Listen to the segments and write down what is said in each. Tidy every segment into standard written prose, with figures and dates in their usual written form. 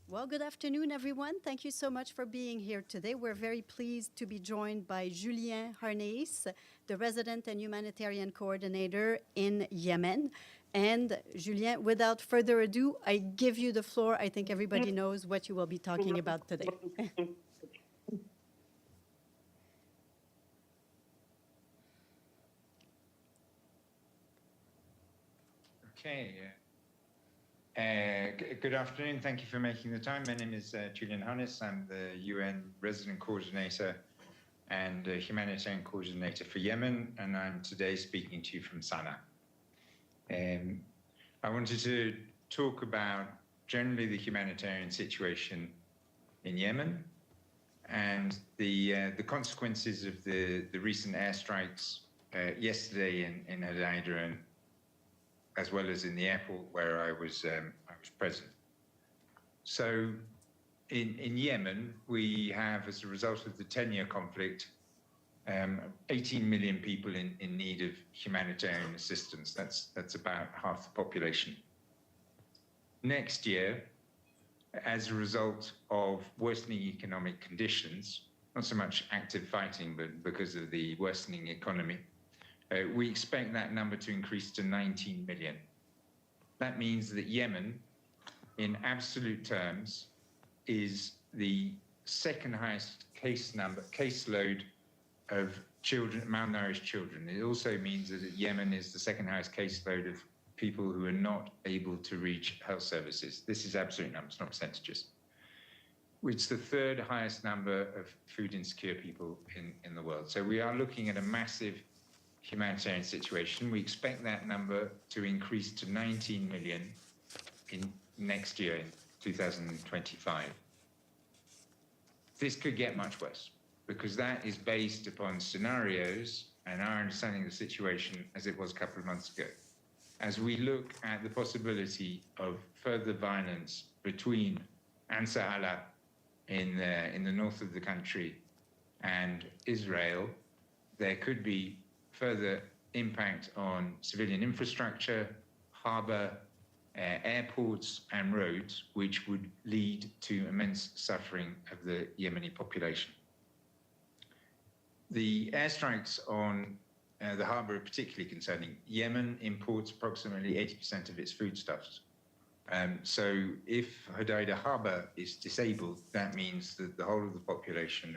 Well, good afternoon, everyone. Thank you so much for being here today. We're very pleased to be joined by Julien Harneis, the Resident and Humanitarian Coordinator in Yemen. And Julien, without further ado, I give you the floor. I think everybody knows what you will be talking about today. Okay. Good afternoon. Thank you for making the time. My name is Julien Harneis. I'm the UN Resident Coordinator and Humanitarian Coordinator for Yemen, and I'm today speaking to you from Sana'a. I wanted to talk about generally the humanitarian situation in Yemen and the consequences of the recent airstrikes yesterday in Hodeida, and as well as in the airport where I was present. So in Yemen, we have, as a result of the 10-year conflict, 18 million people in need of humanitarian assistance. That's about half the population. Next year, as a result of worsening economic conditions, not so much active fighting, but because of the worsening economy, we expect that number to increase to 19 million. That means that Yemen, in absolute terms, is the second highest caseload of children, malnourished children. It also means that Yemen is the second highest caseload of people who are not able to reach health services. This is absolute numbers, not percentages. It's the third highest number of food insecure people in the world. So we are looking at a massive humanitarian situation. We expect that number to increase to 19 million in next year, in 2025. This could get much worse, because that is based upon scenarios and our understanding of the situation as it was a couple of months ago. As we look at the possibility of further violence between Ansar Allah in the north of the country and Israel, there could be further impact on civilian infrastructure, harbor, airports and roads, which would lead to immense suffering of the Yemeni population. The airstrikes on the harbor are particularly concerning. Yemen imports approximately 80% of its foodstuffs. So if Hodeida harbor is disabled, that means that the whole of the population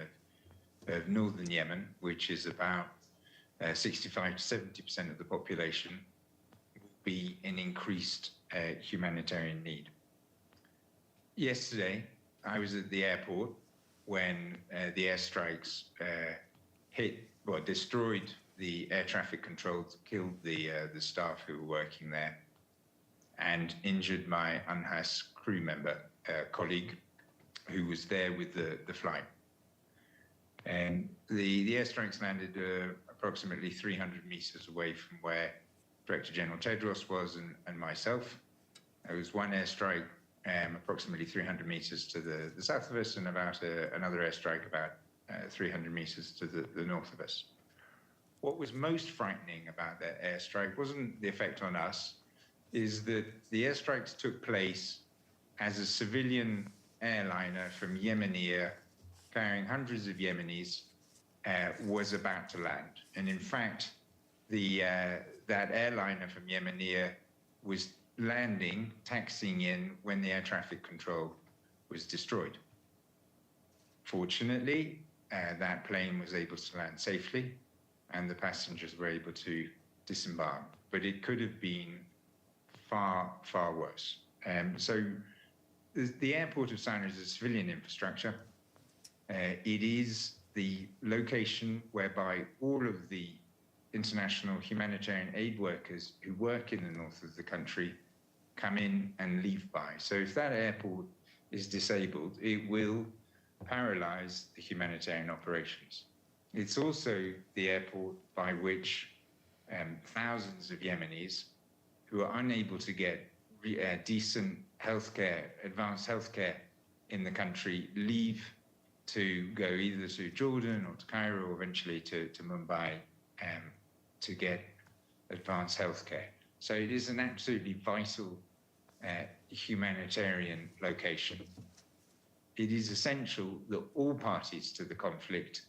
of northern Yemen, which is about 65 to 70% of the population, will be in increased humanitarian need. Yesterday, I was at the airport when the airstrikes destroyed the air traffic controls, killed the staff who were working there, and injured my UNHAS crew member, colleague, who was there with the flight. And the airstrikes landed approximately 300 meters away from where Director General Tedros was and myself. There was one airstrike approximately 300 meters to the south of us, and about another airstrike about 300 meters to the north of us. What was most frightening about that airstrike wasn't the effect on us, is that the airstrikes took place as a civilian airliner from Yemen carrying hundreds of Yemenis was about to land. And in fact, that airliner from Yemen was landing, taxiing in when the air traffic control was destroyed. Fortunately, that plane was able to land safely and the passengers were able to disembark, but it could have been far, far worse. So the airport of Sana'a is a civilian infrastructure. It is the location whereby all of the international humanitarian aid workers who work in the north of the country come in and leave by. So if that airport is disabled, it will paralyze the humanitarian operations. It's also the airport by which thousands of Yemenis who are unable to get decent healthcare, advanced healthcare in the country, leave to go either to Jordan or to Cairo or eventually to Mumbai to get advanced healthcare. So it is an absolutely vital humanitarian location. it is essential that all parties to the conflict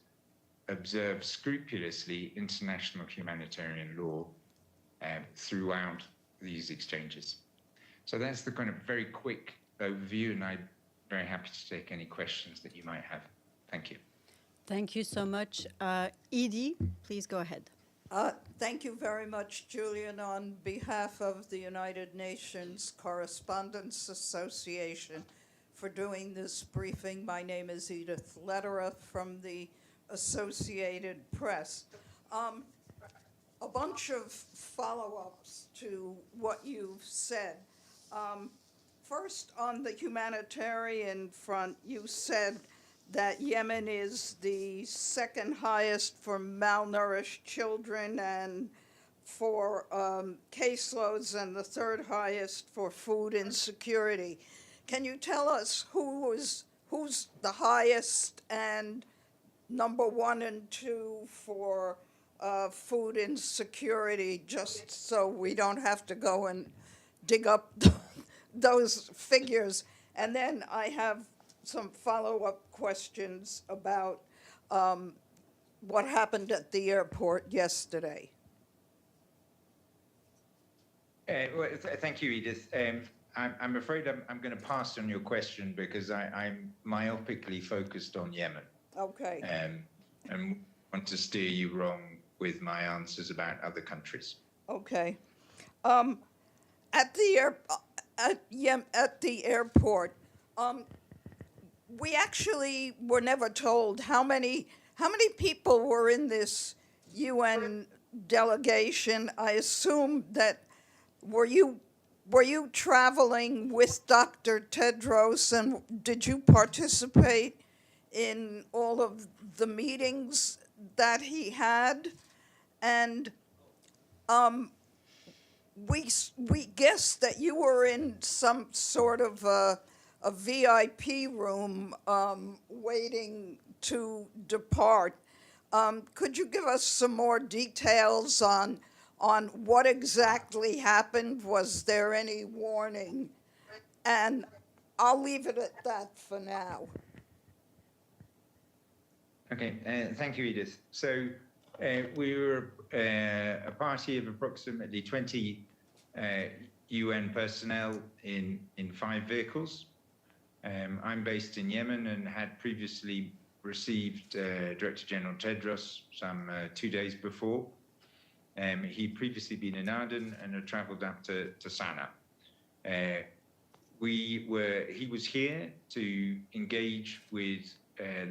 observe scrupulously international humanitarian law throughout these exchanges. So that's the kind of very quick overview, and I'm very happy to take any questions that you might have. Thank you. Thank you so much. Edie, please go ahead. Thank you very much, Julian. On behalf of the United Nations Correspondents Association for doing this briefing, my name is Edith Lederer from the Associated Press. A bunch of follow-ups to what you've said. First, on the humanitarian front, you said that Yemen is the second highest for malnourished children and for caseloads, and the third highest for food insecurity. Can you tell us who's the highest and number 1 and 2 for food insecurity, just so we don't have to go and dig up those figures? And then I have some follow-up questions about what happened at the airport yesterday. Thank you, Edith. I'm afraid I'm going to pass on your question because I'm myopically focused on Yemen. Okay. And want to steer you wrong with my answers about other countries. Okay. At the airport, we actually were never told how many people were in this UN delegation. I assume that were you traveling with Dr. Tedros, and did you participate in all of the meetings that he had? And we guessed that you were in some sort of a VIP room waiting to depart. Could you give us some more details on what exactly happened? Was there any warning? And I'll leave it at that for now. Okay, thank you, Edith. So we were a party of approximately 20 UN personnel in 5 vehicles. I'm based in Yemen and had previously received Director General Tedros some 2 days before. He'd previously been in Aden and had traveled up to Sana'a. He was here to engage with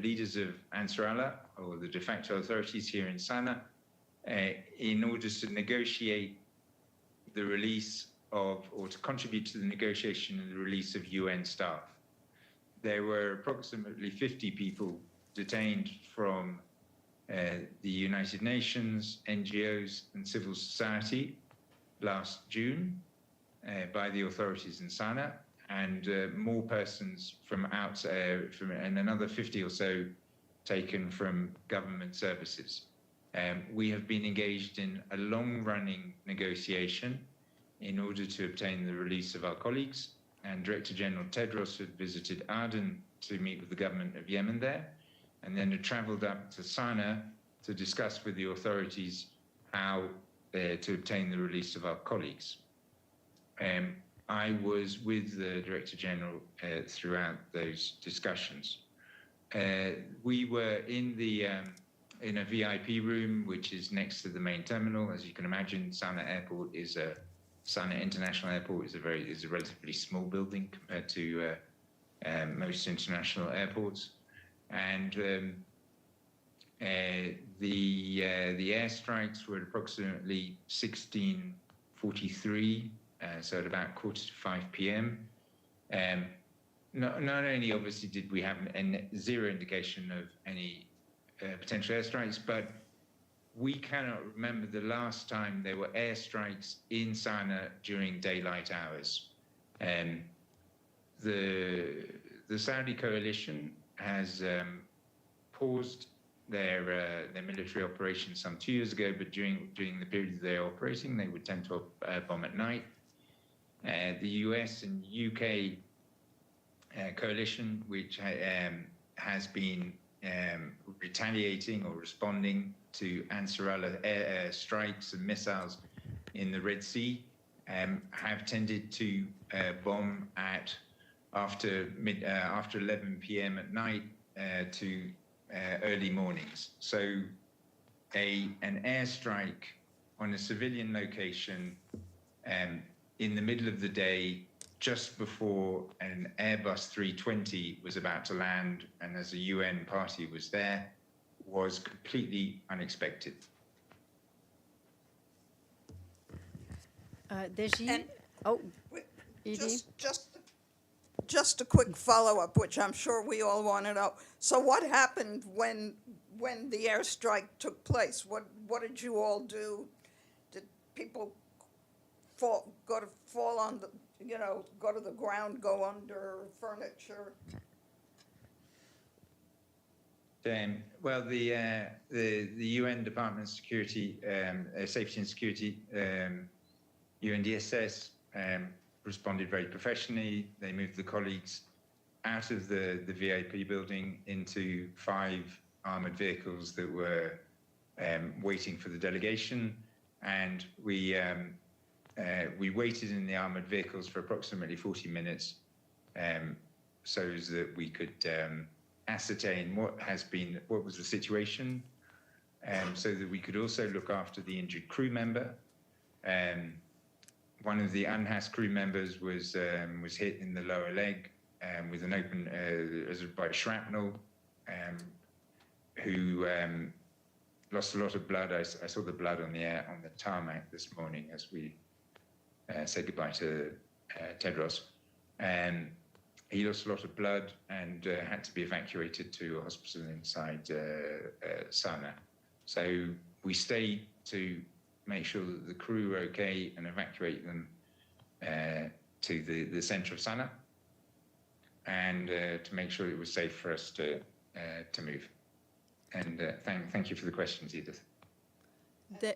leaders of Ansar Allah, or the de facto authorities here in Sana'a, in order to negotiate the release of, or to contribute to the negotiation and the release of UN staff. There were approximately 50 people detained from the United Nations, NGOs, and civil society last June by the authorities in Sana'a, and more persons from outside, and another 50 or so taken from government services. We have been engaged in a long-running negotiation in order to obtain the release of our colleagues, and Director General Tedros had visited Aden to meet with the government of Yemen there, and then had traveled up to Sana'a to discuss with the authorities how to obtain the release of our colleagues. I was with the Director General throughout those discussions. We were in a VIP room, which is next to the main terminal. As you can imagine, Sana'a International Airport is a relatively small building compared to most international airports, and the airstrikes were at approximately 16:43, so at about 4:45 p.m. Not only obviously did we have zero indication of any potential airstrikes, but we cannot remember the last time there were airstrikes in Sana'a during daylight hours. The Saudi coalition has paused their military operations some 2 years ago, but during the period they are operating, they would tend to bomb at night. The US and UK coalition, which has been retaliating or responding to Ansarallah air strikes and missiles in the Red Sea, have tended to bomb after 11 p.m. at night to early mornings. So an airstrike on a civilian location in the middle of the day, just before an Airbus 320 was about to land, and as a UN party was there, was completely unexpected. Deji? And- Oh, Wait, Edie? Just a quick follow-up, which I'm sure we all want to know. So what happened when the airstrike took place? What did you all do? Did people fall on the, go to the ground, go under furniture? Well, the UN Department of Security, Safety and Security, UNDSS, responded very professionally. They moved the colleagues out of the VIP building into 5 armored vehicles that were waiting for the delegation, and we waited in the armored vehicles for approximately 40 minutes, so that we could ascertain what was the situation, so that we could also look after the injured crew member. One of the UNHAS crew members was hit in the lower leg with an open by shrapnel, who lost a lot of blood. I saw the blood on the tarmac this morning as we said goodbye to Tedros. He lost a lot of blood and had to be evacuated to a hospital inside Sana'a. So we stayed to make sure that the crew were okay and evacuate them to the center of Sana'a, and to make sure it was safe for us to move. And thank you for the questions, Edith. Could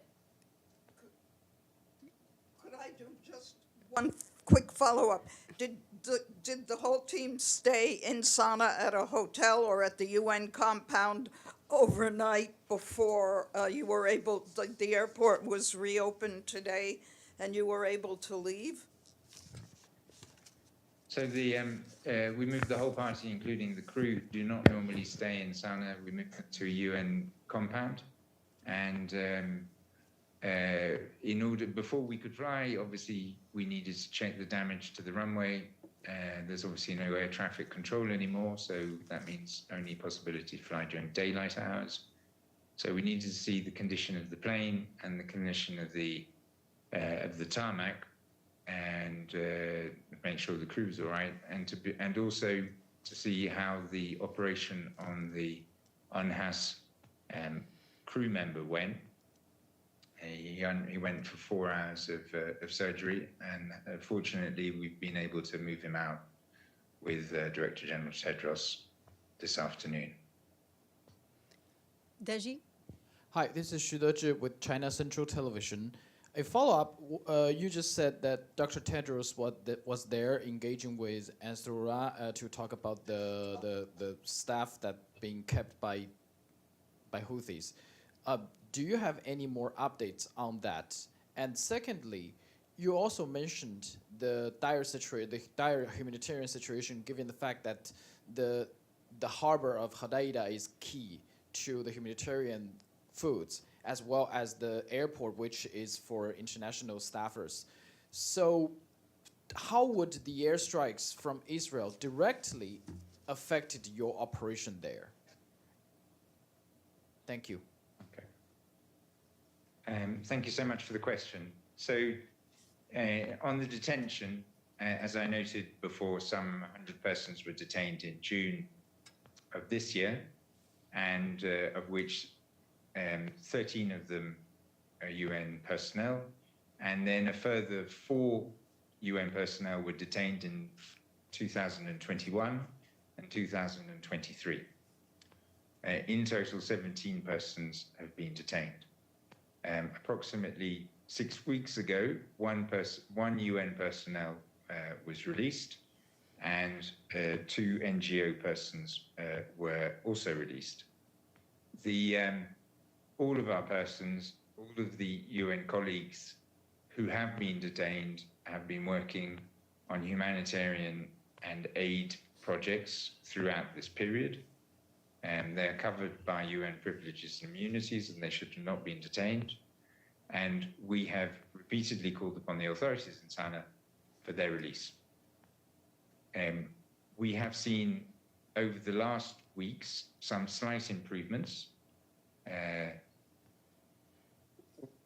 I do just one quick follow-up? Did the whole team stay in Sana'a at a hotel or at the UN compound overnight before you were able, the airport was reopened today and you were able to leave? So we moved the whole party, including the crew, do not normally stay in Sana'a. We moved to a UN compound, and before we could fly, obviously we needed to check the damage to the runway. There's obviously no air traffic control anymore, so that means only possibility to fly during daylight hours. So we needed to see the condition of the plane and the condition of the tarmac, and make sure the crew's all right, and also to see how the operation on the UNHAS crew member went. He went for 4 hours of surgery, and fortunately we've been able to move him out with Director General Tedros this afternoon. Deji? Hi, this is Xu Dezhi with China Central Television. A follow-up, you just said that Dr. Tedros was there engaging with Ansarallah to talk about the staff that being kept by Houthis. Do you have any more updates on that? And secondly, you also mentioned the dire humanitarian situation, given the fact that the harbor of Hodeida is key to the humanitarian foods, as well as the airport, which is for international staffers. So how would the airstrikes from Israel directly affected your operation there? Thank you. Okay. Thank you so much for the question. So on the detention, as I noted before, some 100 persons were detained in June of this year, and of which 13 of them are UN personnel, and then a further 4 UN personnel were detained in 2021 and 2023. In total, 17 persons have been detained. Approximately 6 weeks ago, one UN personnel was released, and 2 NGO persons were also released. All of our persons, all of the UN colleagues who have been detained have been working on humanitarian and aid projects throughout this period. They're covered by UN privileges and immunities, and they should have not been detained. And we have repeatedly called upon the authorities in Sana'a for their release. We have seen over the last weeks some slight improvements,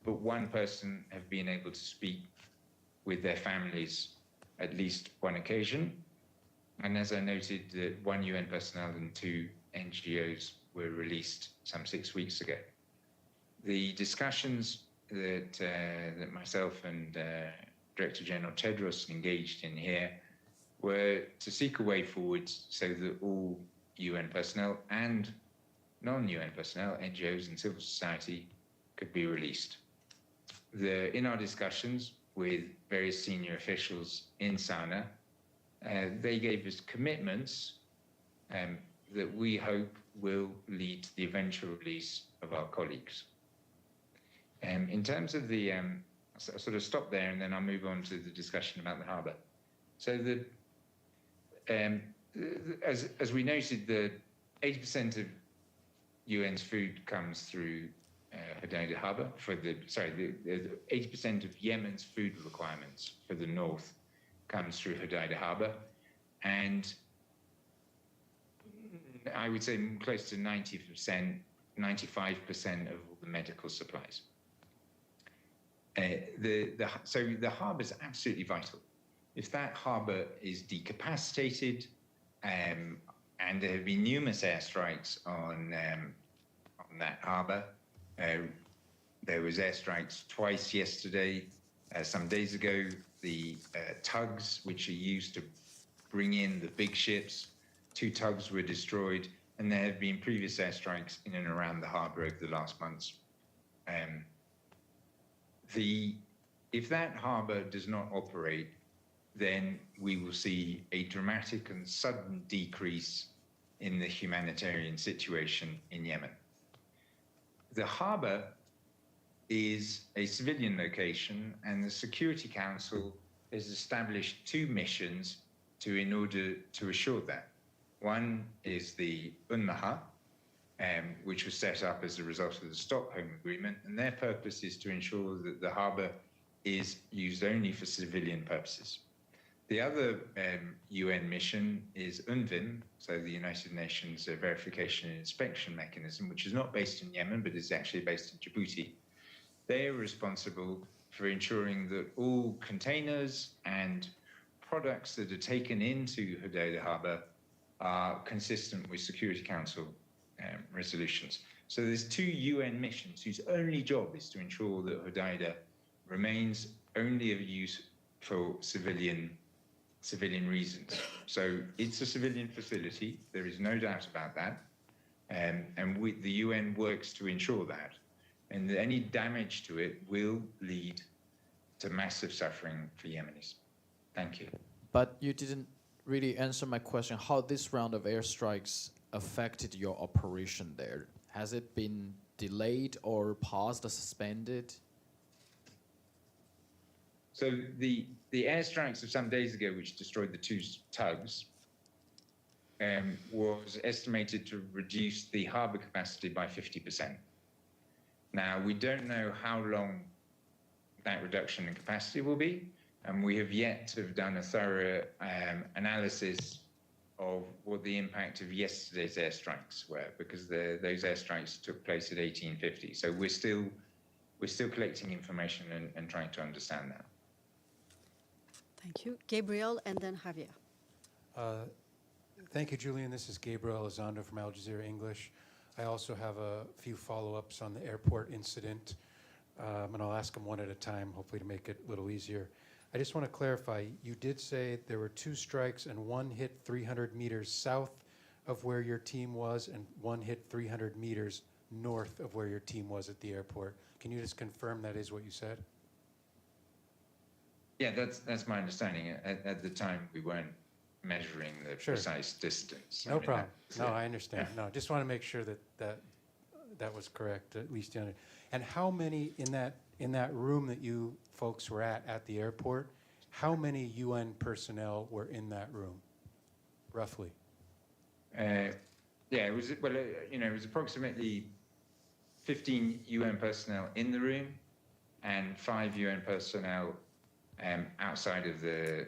but one person have been able to speak with their families at least one occasion. And as I noted, 1 UN personnel and 2 NGOs were released some 6 weeks ago. The discussions that myself and Director General Tedros engaged in here were to seek a way forward so that all UN personnel and non-UN personnel, NGOs and civil society, could be released. In our discussions with various senior officials in Sana'a, they gave us commitments that we hope will lead to the eventual release of our colleagues. In terms of I'll sort of stop there and then I'll move on to the discussion about the harbour. So as we noted, the 80% of UN's food comes through Hodeida Harbour. 80% of Yemen's food requirements for the north comes through Hodeida Harbour, and I would say close to 90%, 95% of all the medical supplies. So the harbour is absolutely vital. If that harbour is decapacitated, and there have been numerous airstrikes on that harbour. There was airstrikes twice yesterday. Some days ago, the tugs, which are used to bring in the big ships, 2 tugs were destroyed, and there have been previous airstrikes in and around the harbour over the last months. If that harbour does not operate, then we will see a dramatic and sudden decrease in the humanitarian situation in Yemen. The harbour is a civilian location, and the Security Council has established 2 missions in order to assure that. One is the UNMAHA, which was set up as a result of the Stockholm Agreement, and their purpose is to ensure that the harbour is used only for civilian purposes. The other UN mission is UNVIM, so the United Nations Verification and Inspection Mechanism, which is not based in Yemen, but is actually based in Djibouti. They are responsible for ensuring that all containers and products that are taken into Hodeida Harbour are consistent with Security Council resolutions. So there's 2 UN missions whose only job is to ensure that Hodeida remains only of use for civilian reasons. So it's a civilian facility, there is no doubt about that, and the UN works to ensure that, and any damage to it will lead to massive suffering for Yemenis. Thank you. But you didn't really answer my question, how this round of airstrikes affected your operation there. Has it been delayed or paused or suspended? So the airstrikes of some days ago, which destroyed the 2 tugs, was estimated to reduce the harbour capacity by 50%. Now, we don't know how long that reduction in capacity will be, and we have yet to have done a thorough analysis of what the impact of yesterday's airstrikes were, because those airstrikes took place at 1850. So we're still collecting information and trying to understand that. Thank you. Gabriel and then Javier. Thank you, Julian. This is Gabriel Elizondo from Al Jazeera English. I also have a few follow-ups on the airport incident, and I'll ask them one at a time, hopefully to make it a little easier. I just want to clarify, you did say there were 2 strikes and one hit 300 meters south of where your team was and one hit 300 meters north of where your team was at the airport. Can you just confirm that is what you said? Yeah, that's my understanding. At the time, we weren't measuring the Sure. precise distance. I No mean, problem. that's, No, I understand. No, just want to make sure that was correct, at least. And how many in that room that you folks were at the airport, how many UN personnel were in that room, roughly? Yeah, it was, well, it was approximately 15 UN personnel in the room and 5 UN personnel outside of the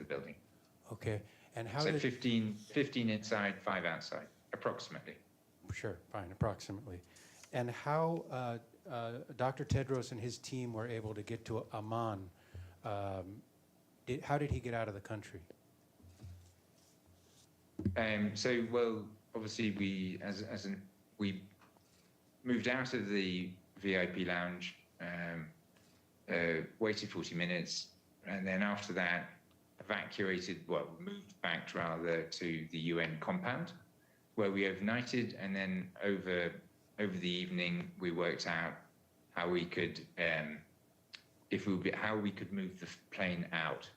building. Okay. And how So did 15 inside, 5 outside, approximately. Sure, fine, approximately. And how Dr. Tedros and his team were able to get to Amman? How did he get out of the country? So, well, obviously we moved out of the VIP lounge, waited 40 minutes, and then after that moved back rather to the UN compound, where we overnighted, and then over the evening we worked out how we could move the plane out.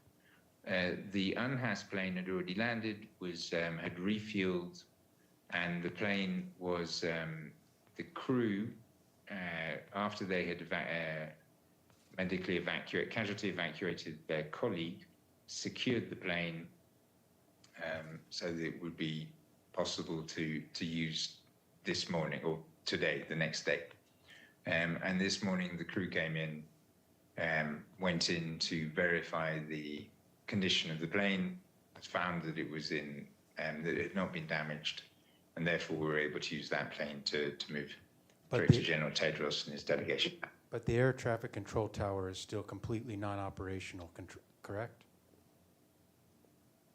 The UNHAS plane had already landed, had refueled, and the plane was the crew after they had casualty evacuated their colleague, secured the plane so that it would be possible to use this morning or today, the next day. And this morning the crew came in, went in to verify the condition of the plane, found that it was that it had not been damaged, and therefore we were able to use that plane to move Director General Tedros and his delegation. But the air traffic control tower is still completely non-operational, correct?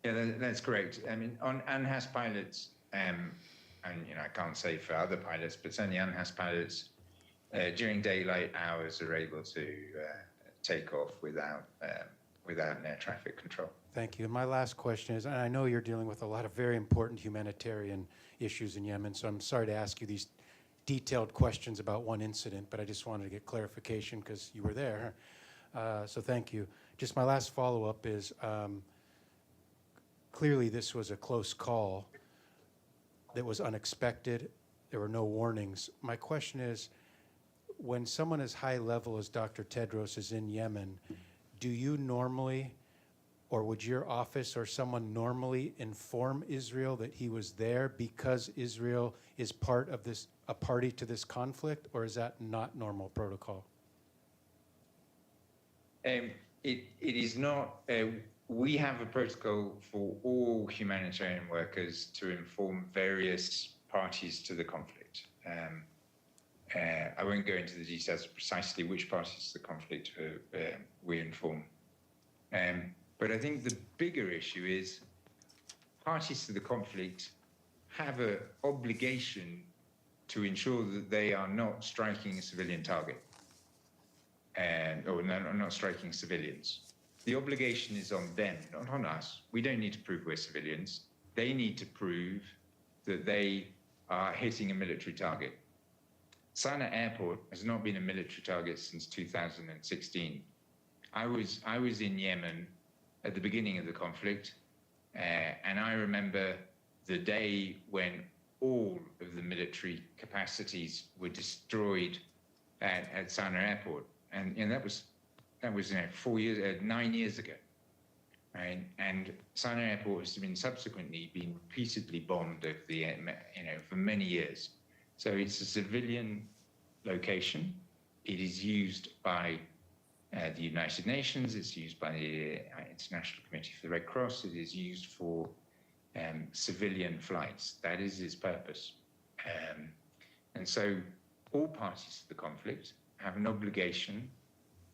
Yeah, that's correct. I mean, on UNHAS pilots, and I can't say for other pilots, but certainly UNHAS pilots during daylight hours are able to take off without air traffic control. Thank you. And my last question is, and I know you're dealing with a lot of very important humanitarian issues in Yemen, so I'm sorry to ask you these detailed questions about one incident, but I just wanted to get clarification because you were there. So thank you. Just my last follow-up is, clearly this was a close call that was unexpected. There were no warnings. My question is, when someone as high level as Dr. Tedros is in Yemen, do you normally, or would your office or someone normally inform Israel that he was there because Israel is a party to this conflict, or is that not normal protocol? It is not. We have a protocol for all humanitarian workers to inform various parties to the conflict. I won't go into the details of precisely which parties to the conflict we inform. But I think the bigger issue is parties to the conflict have an obligation to ensure that they are not striking a civilian target, or not striking civilians. The obligation is on them, not on us. We don't need to prove we're civilians. They need to prove that they are hitting a military target. Sana'a Airport has not been a military target since 2016. I was in Yemen at the beginning of the conflict, and I remember the day when all of the military capacities were destroyed at Sana'a Airport, and that was 9 years ago, right? And Sana'a Airport has been subsequently repeatedly bombed over for many years. So it's a civilian location. It is used by the United Nations. It's used by the International Committee for the Red Cross. It is used for civilian flights. That is its purpose. And so all parties to the conflict have an obligation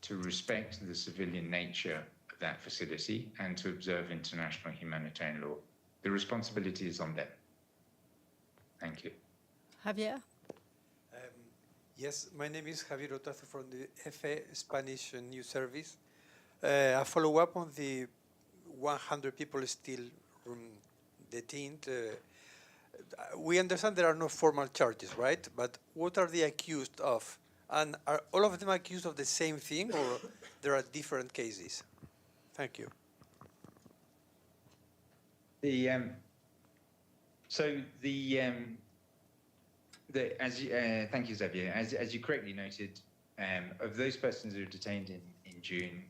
to respect the civilian nature of that facility and to observe international humanitarian law. The responsibility is on them. Thank you. Javier? Yes, my name is Javier Otazo from the EFE Spanish News Service. A follow-up on the 100 people still detained. We understand there are no formal charges, right? But what are they accused of? And are all of them accused of the same thing, or there are different cases? Thank you. The so thank you, Xavier. As you correctly noted, of those persons who were detained in June,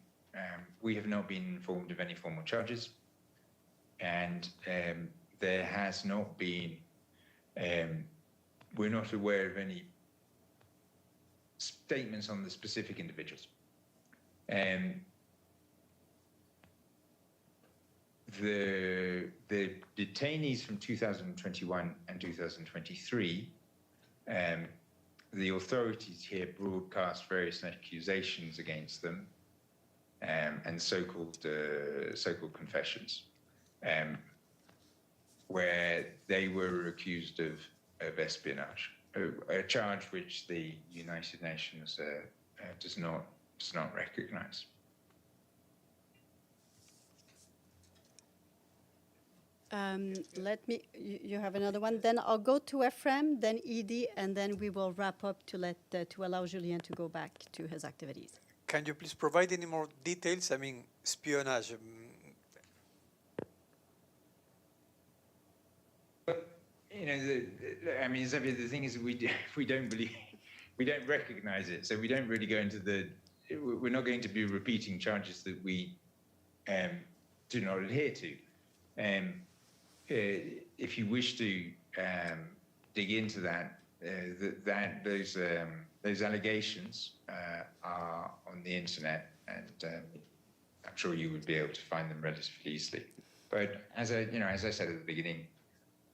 we have not been informed of any formal charges, and there has not been. We're not aware of any statements on the specific individuals. The detainees from 2021 and 2023, the authorities here broadcast various accusations against them, and so-called confessions, where they were accused of espionage, a charge which the United Nations does not recognize. You have another one. Then I'll go to Ephraim, then Edie, and then we will wrap up to allow Julien to go back to his activities. Can you please provide any more details? I mean, espionage. I mean, Xavier, the thing is, we don't recognize it, so we don't really go into we're not going to be repeating charges that we do not adhere to. If you wish to dig into that, those allegations are on the internet, and I'm sure you would be able to find them relatively easily. But as I said at the beginning,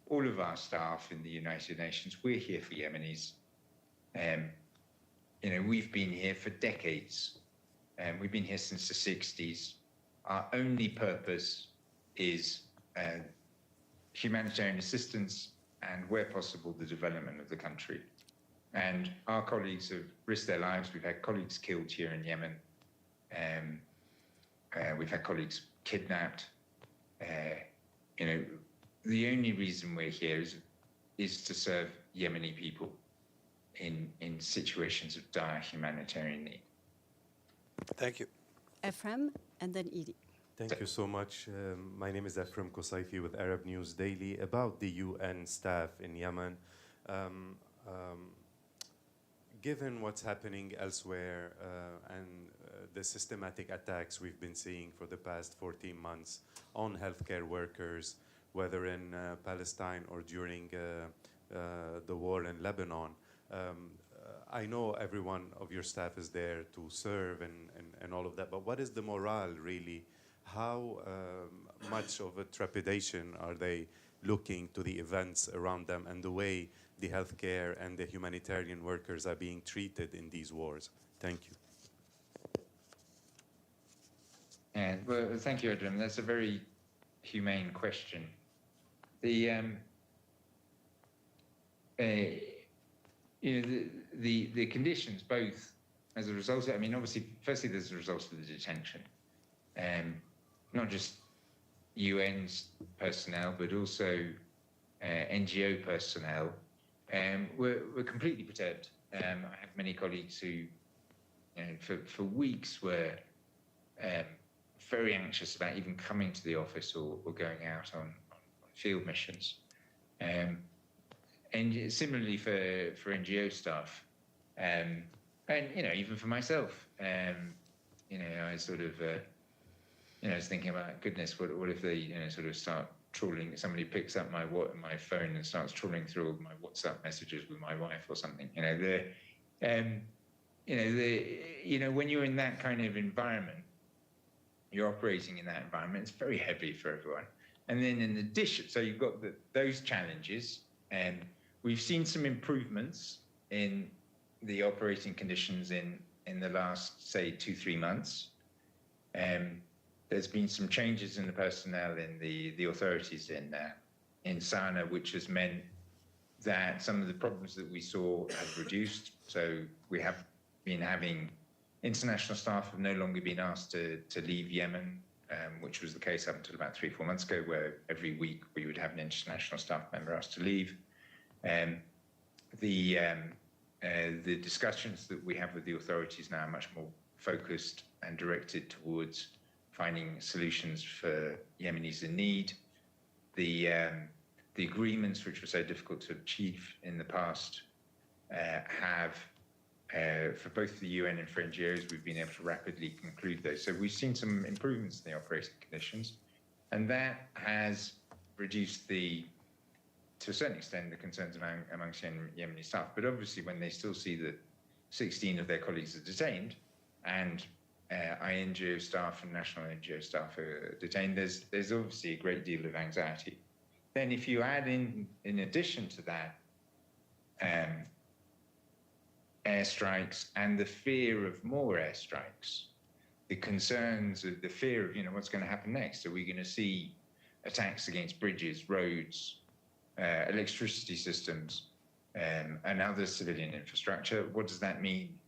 all of our staff in the United Nations, we're here for Yemenis. We've been here for decades, and we've been here since the 60s. Our only purpose is humanitarian assistance and, where possible, the development of the country. And our colleagues have risked their lives. We've had colleagues killed here in Yemen. We've had colleagues kidnapped. The only reason we're here is to serve Yemeni people in situations of dire humanitarian need. Thank you. Ephraim, and then Edie. Thank you so much. My name is Ephraim Kosaifi with Arab News Daily. About the UN staff in Yemen, given what's happening elsewhere and the systematic attacks we've been seeing for the past 14 months on healthcare workers, whether in Palestine or during the war in Lebanon, I know every one of your staff is there to serve and all of that, but what is the morale really? How much of a trepidation are they looking to the events around them and the way the healthcare and the humanitarian workers are being treated in these wars? Thank you. Well, thank you, Adrian. That's a very humane question. The conditions, both as a result of, obviously, firstly, there's a result of the detention. Not just UN's personnel, but also NGO personnel. We're completely perturbed. I have many colleagues who, for weeks were very anxious about even coming to the office or going out on field missions. And similarly for NGO staff, and even for myself, I sort of, I was thinking about, goodness, what if they, sort of start trawling? Somebody picks up my phone and starts trawling through my WhatsApp messages with my wife or something. When you're in that kind of environment, you're operating in that environment. It's very heavy for everyone. And then in addition, so you've got those challenges, and we've seen some improvements in the operating conditions in the last, say, 2-3 months. There's been some changes in the personnel in the authorities in Sana'a, which has meant that some of the problems that we saw have reduced. So we have been having international staff have no longer been asked to leave Yemen, which was the case up until about 3-4 months ago, where every week we would have an international staff member asked to leave. The discussions that we have with the authorities now are much more focused and directed towards finding solutions for Yemenis in need. the agreements which were so difficult to achieve in the past have, for both the UN and for NGOs, we've been able to rapidly conclude those. So we've seen some improvements in the operating conditions, and that has reduced to a certain extent, the concerns amongst Yemeni staff. But obviously, when they still see that 16 of their colleagues are detained, and NGO staff and national NGO staff are detained, there's obviously a great deal of anxiety. Then if you add in addition to that, airstrikes and the fear of more airstrikes, the concerns of the fear of, what's going to happen next? Are we going to see attacks against bridges, roads, electricity systems, and other civilian infrastructure? What does that mean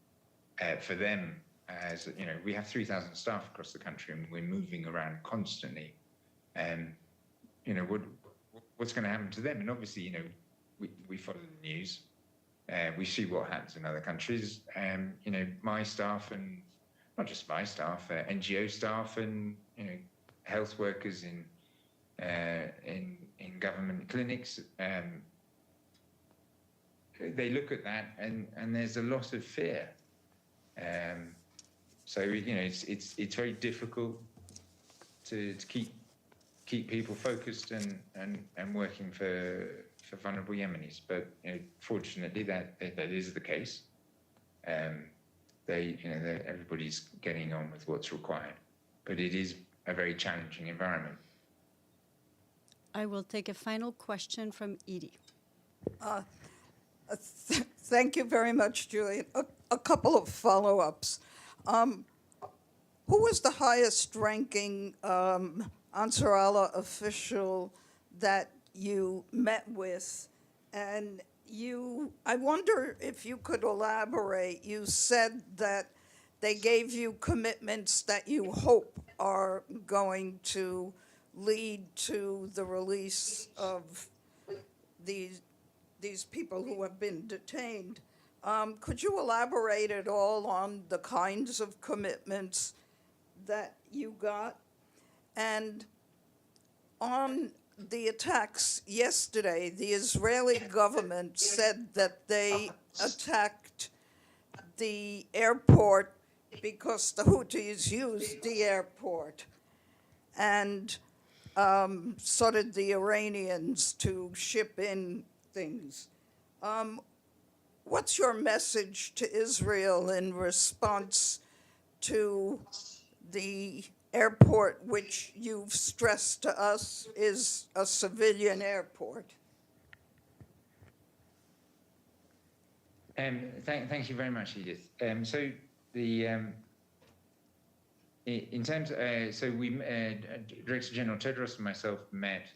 for them? As we have 3,000 staff across the country, and we're moving around constantly. What's going to happen to them? And obviously, we follow the news. We see what happens in other countries. My staff, and not just my staff, NGO staff, and health workers in government clinics. They look at that, and there's a lot of fear. So it's very difficult to keep people focused and working for vulnerable Yemenis. But fortunately, that is the case. Everybody's getting on with what's required, but it is a very challenging environment. I will take a final question from Edie. Thank you very much, Julian. A couple of follow-ups. Who was the highest-ranking Ansar Allah official that you met with? And I wonder if you could elaborate. You said that they gave you commitments that you hope are going to lead to the release of these people who have been detained. Could you elaborate at all on the kinds of commitments that you got? And on the attacks yesterday, the Israeli government said that they attacked the airport because the Houthis used the airport, and so did the Iranians to ship in things. What's your message to Israel in response to the airport, which you've stressed to us is a civilian airport? Thank you very much, Edith. So in terms, we Director General Tedros and myself met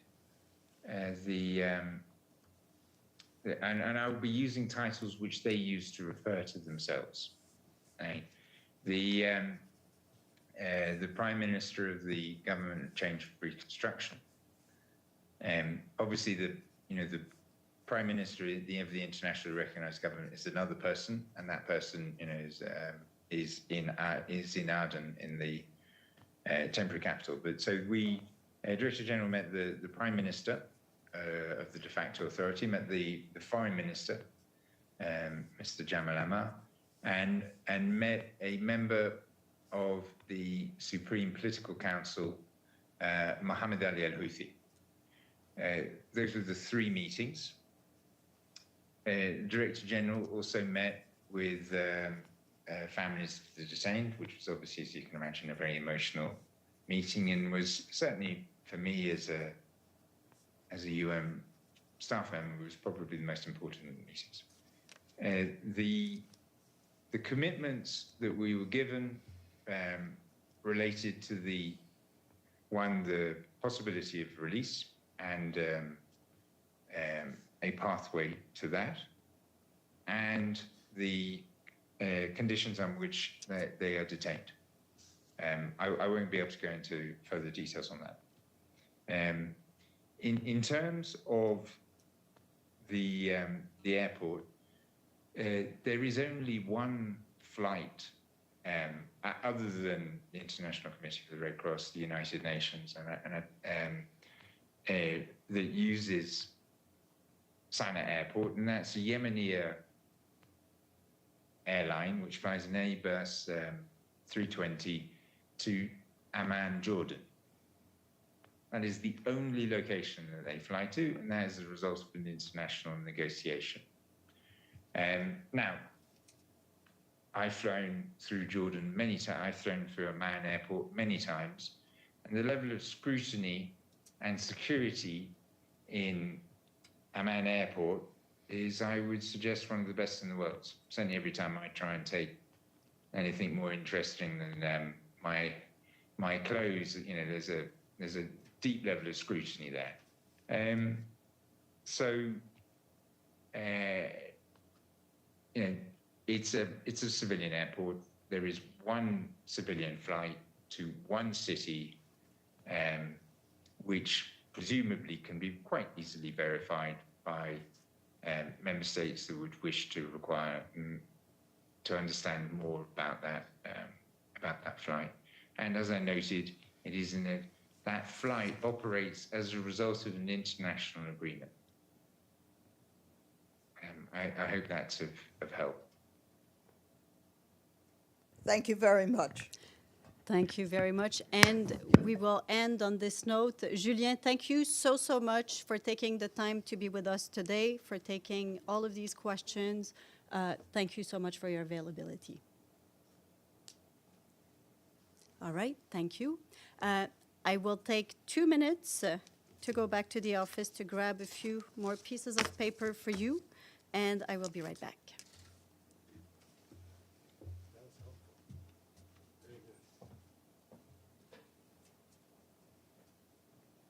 and I will be using titles which they use to refer to themselves. The Prime Minister of the Government of Change for Reconstruction. Obviously, the Prime Minister of the internationally recognized government is another person, and that person, is in Aden, in the temporary capital. But so Director General met the Prime Minister of the de facto authority, met the Foreign Minister, Mr. Jamal Amar, and met a member of the Supreme Political Council, Mohammed Ali al-Houthi. Those were the three meetings. Director General also met with families of the detained, which was obviously, as you can imagine, a very emotional meeting, and was certainly, for me as a UN staff member, was probably the most important of the meetings. The commitments that we were given related to the possibility of release and a pathway to that, and the conditions on which they are detained. I won't be able to go into further details on that. In terms of the airport, there is only one flight other than the International Committee for the Red Cross, the United Nations, that uses Sana'a Airport, and that's a Yemeni airline which flies an Airbus 320 to Amman, Jordan. That is the only location that they fly to, and that is a result of an international negotiation. Now, I've flown through Jordan many times. I've flown through Amman Airport many times, and the level of scrutiny and security in Amman Airport is, I would suggest, one of the best in the world. Certainly every time I try and take anything more interesting than my clothes, you know, there's a deep level of scrutiny there. You know, it's a civilian airport. There is one civilian flight to one city, which presumably can be quite easily verified by member states that would wish to require to understand more about that flight. And as I noted, it is that flight operates as a result of an international agreement. I hope that's of help. Thank you very much. Thank you very much. And we will end on this note. Julien, thank you so much for taking the time to be with us today, for taking all of these questions. Thank you so much for your availability. All right, thank you. I will take 2 minutes to go back to the office to grab a few more pieces of paper for you, and I will be right back.